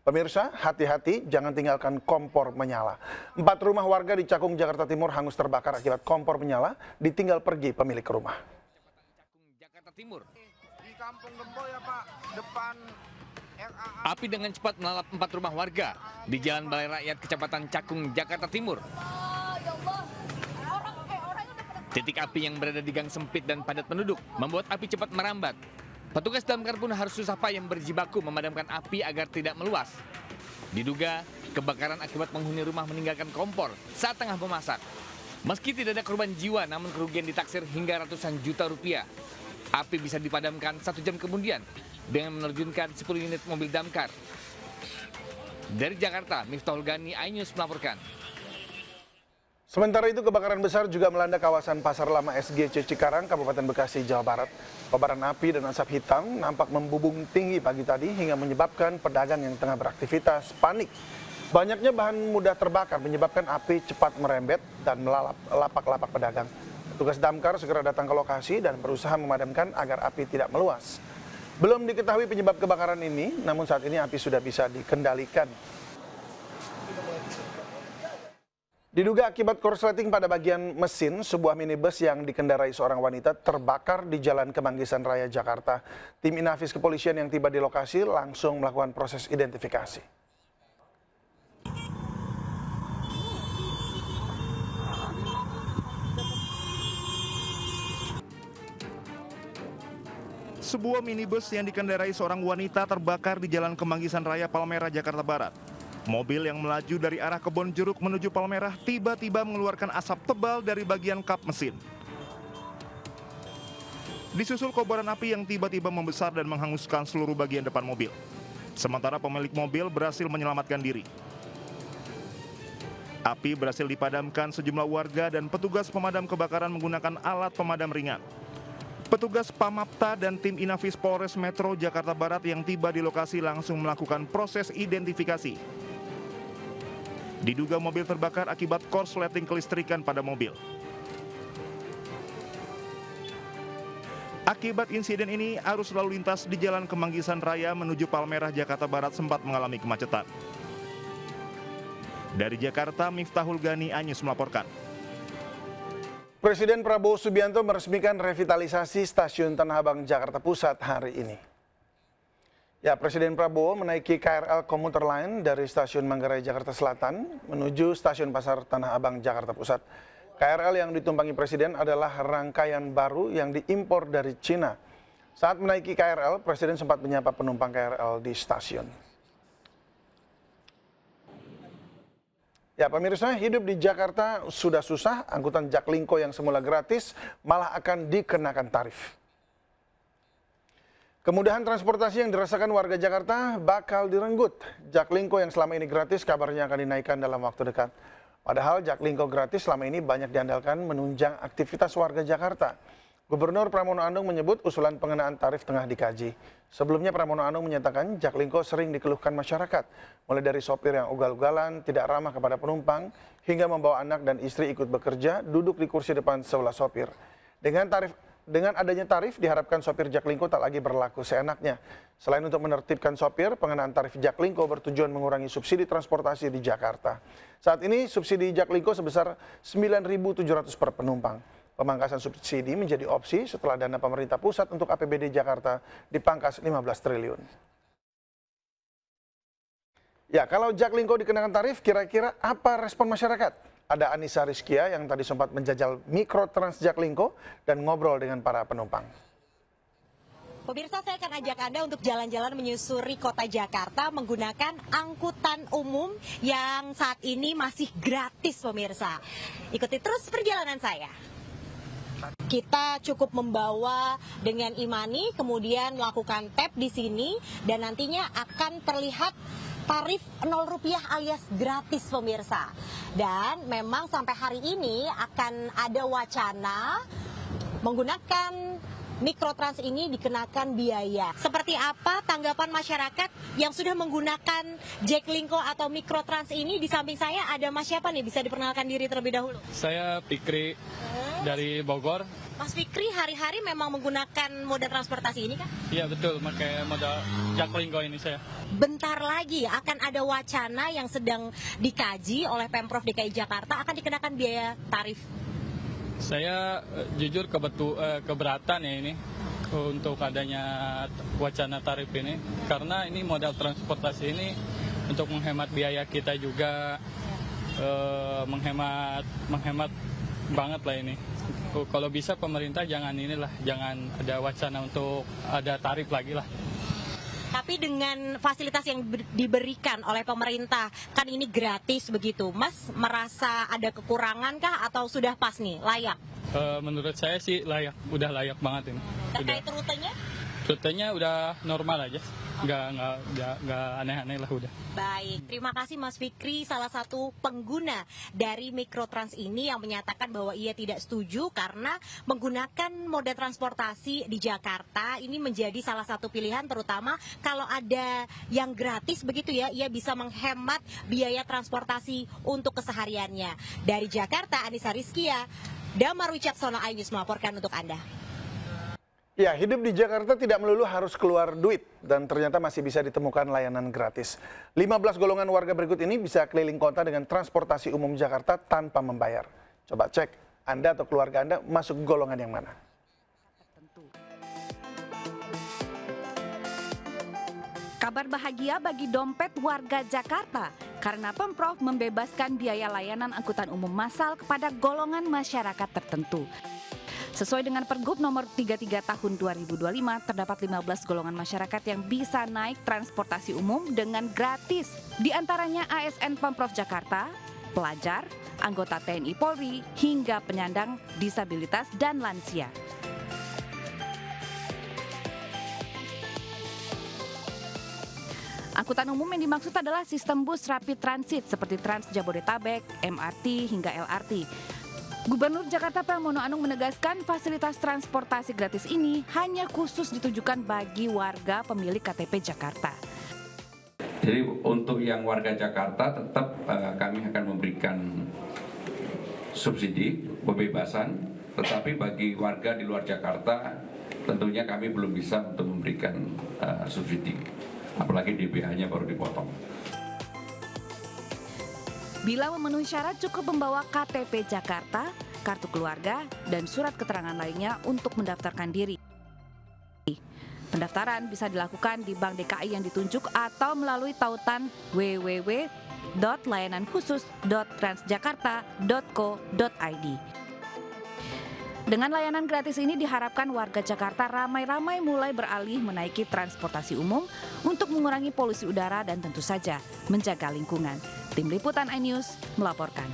Pemirsa, hati-hati jangan tinggalkan kompor menyala. 4 rumah warga di Cakung, Jakarta Timur hangus terbakar akibat kompor menyala, ditinggal pergi pemilik rumah. Cakung, Jakarta Timur. Di Kampung Gembo ya Pak, depan RAA. Api dengan cepat melalap 4 rumah warga di Jalan Balai Rakyat, Kecamatan Cakung, Jakarta Timur. Titik api yang berada di gang sempit dan padat penduduk membuat api cepat merambat. Petugas damkar pun harus susah payah berjibaku memadamkan api agar tidak meluas. Diduga kebakaran akibat penghuni rumah meninggalkan kompor saat tengah memasak. Meski tidak ada korban jiwa, namun kerugian ditaksir hingga ratusan juta rupiah. Api bisa dipadamkan 1 jam kemudian dengan menerjunkan 10 unit mobil damkar. Dari Jakarta, Miftahul Gani, iNews melaporkan. Sementara itu, kebakaran besar juga melanda kawasan Pasar Lama SGC Cikarang, Kabupaten Bekasi, Jawa Barat. Kobaran api dan asap hitam nampak membubung tinggi pagi tadi hingga menyebabkan pedagang yang tengah beraktivitas panik. Banyaknya bahan mudah terbakar menyebabkan api cepat merembet dan melalap lapak-lapak pedagang. Petugas damkar segera datang ke lokasi dan berusaha memadamkan agar api tidak meluas. Belum diketahui penyebab kebakaran ini, namun saat ini api sudah bisa dikendalikan. Diduga akibat korsleting pada bagian mesin, sebuah minibus yang dikendarai seorang wanita terbakar di Jalan Kemanggisan Raya, Jakarta. Tim Inafis Kepolisian yang tiba di lokasi langsung melakukan proses identifikasi. Sebuah minibus yang dikendarai seorang wanita terbakar di Jalan Kemanggisan Raya, Palmerah, Jakarta Barat. Mobil yang melaju dari arah Kebon Jeruk menuju Palmerah tiba-tiba mengeluarkan asap tebal dari bagian kap mesin. Disusul kobaran api yang tiba-tiba membesar dan menghanguskan seluruh bagian depan mobil. Sementara pemilik mobil berhasil menyelamatkan diri. Api berhasil dipadamkan sejumlah warga dan petugas pemadam kebakaran menggunakan alat pemadam ringan. Petugas Pamapta dan tim Inafis Polres Metro Jakarta Barat yang tiba di lokasi langsung melakukan proses identifikasi. Diduga mobil terbakar akibat korsleting kelistrikan pada mobil. Akibat insiden ini, arus lalu lintas di Jalan Kemanggisan Raya menuju Palmerah, Jakarta Barat sempat mengalami kemacetan. Dari Jakarta, Miftahul Gani, iNews melaporkan. Presiden Prabowo Subianto meresmikan revitalisasi Stasiun Tanah Abang, Jakarta Pusat hari ini. Ya, Presiden Prabowo menaiki KRL komuter lain dari Stasiun Manggarai, Jakarta Selatan menuju Stasiun Pasar Tanah Abang, Jakarta Pusat. KRL yang ditumpangi Presiden adalah rangkaian baru yang diimpor dari Cina. Saat menaiki KRL, Presiden sempat menyapa penumpang KRL di stasiun. Ya, pemirsa, hidup di Jakarta sudah susah, angkutan Jaklingko yang semula gratis malah akan dikenakan tarif. Kemudahan transportasi yang dirasakan warga Jakarta bakal direnggut. Jaklingko yang selama ini gratis kabarnya akan dinaikkan dalam waktu dekat. Padahal Jaklingko gratis selama ini banyak diandalkan menunjang aktivitas warga Jakarta. Gubernur Pramono Anung menyebut usulan pengenaan tarif tengah dikaji. Sebelumnya Pramono Anung menyatakan Jaklingko sering dikeluhkan masyarakat, mulai dari sopir yang ugal-ugalan, tidak ramah kepada penumpang, hingga membawa anak dan istri ikut bekerja, duduk di kursi depan sebelah sopir. Dengan adanya tarif, diharapkan sopir Jaklingko tak lagi berlaku seenaknya. Selain untuk menertibkan sopir, pengenaan tarif Jaklingko bertujuan mengurangi subsidi transportasi di Jakarta. Saat ini subsidi Jaklingko sebesar 9.700 per penumpang. Pemangkasan subsidi menjadi opsi setelah dana pemerintah pusat untuk APBD Jakarta dipangkas 15 triliun. Ya, kalau Jaklingko dikenakan tarif, kira-kira apa respon masyarakat? Ada Anissa Rizkia yang tadi sempat menjajal Mikrotrans Jaklingko dan ngobrol dengan para penumpang. Pemirsa, saya akan ajak Anda untuk jalan-jalan menyusuri kota Jakarta menggunakan angkutan umum yang saat ini masih gratis, pemirsa. Ikuti terus perjalanan saya. Kita cukup membawa dengan e-money, kemudian melakukan tap di sini, dan nantinya akan terlihat tarif Rp0 alias gratis, pemirsa. Dan memang sampai hari ini akan ada wacana menggunakan Mikrotrans ini dikenakan biaya. Seperti apa tanggapan masyarakat yang sudah menggunakan Jaklingko atau Mikrotrans ini? Di samping saya ada Mas siapa nih? Bisa diperkenalkan diri terlebih dahulu. Saya Fikri dari Bogor. Mas Fikri hari-hari memang menggunakan moda transportasi ini kan? Iya betul, pakai modal Jaklingko ini saya. Bentar lagi akan ada wacana yang sedang dikaji oleh Pemprov DKI Jakarta akan dikenakan biaya tarif. Saya jujur keberatan ya ini untuk adanya wacana tarif ini, karena ini modal transportasi ini untuk menghemat biaya kita juga, menghemat banget lah ini. Kalau bisa pemerintah jangan ada wacana untuk ada tarif lagi lah. Tapi dengan fasilitas yang diberikan oleh pemerintah, kan ini gratis begitu. Mas merasa ada kekurangan kah atau sudah pas nih, layak? Menurut saya sih layak, udah layak banget ini. Terkait rutenya? Rutenya udah normal aja, nggak aneh-aneh lah udah. Baik, terima kasih Mas Fikri, salah satu pengguna dari Mikrotrans ini yang menyatakan bahwa ia tidak setuju karena menggunakan moda transportasi di Jakarta ini menjadi salah satu pilihan, terutama kalau ada yang gratis begitu ya, ia bisa menghemat biaya transportasi untuk kesehariannya. Dari Jakarta, Anissa Rizkia, Damar Wicaksono, iNews melaporkan untuk Anda. Ya, hidup di Jakarta tidak melulu harus keluar duit dan ternyata masih bisa ditemukan layanan gratis. 15 golongan warga berikut ini bisa keliling kota dengan transportasi umum Jakarta tanpa membayar. Coba cek Anda atau keluarga Anda masuk golongan yang mana. Kabar bahagia bagi dompet warga Jakarta karena Pemprov membebaskan biaya layanan angkutan umum massal kepada golongan masyarakat tertentu. Sesuai dengan Pergub nomor 33 tahun 2025, terdapat 15 golongan masyarakat yang bisa naik transportasi umum dengan gratis. Di antaranya ASN Pemprov Jakarta, pelajar, anggota TNI Polri, hingga penyandang disabilitas dan lansia. Angkutan umum yang dimaksud adalah sistem bus rapid transit seperti Trans Jabodetabek, MRT, hingga LRT. Gubernur Jakarta Pramono Anung menegaskan fasilitas transportasi gratis ini hanya khusus ditujukan bagi warga pemilik KTP Jakarta. Jadi untuk yang warga Jakarta tetap kami akan memberikan subsidi, pembebasan, tetapi bagi warga di luar Jakarta tentunya kami belum bisa untuk memberikan subsidi, apalagi DPH-nya baru dipotong. Bila memenuhi syarat cukup membawa KTP Jakarta, kartu keluarga, dan surat keterangan lainnya untuk mendaftarkan diri. Pendaftaran bisa dilakukan di Bank DKI yang ditunjuk atau melalui tautan www.layananKhusus.transjakarta.co.id. Dengan layanan gratis ini diharapkan warga Jakarta ramai-ramai mulai beralih menaiki transportasi umum untuk mengurangi polusi udara dan tentu saja menjaga lingkungan. Tim Liputan iNews melaporkan.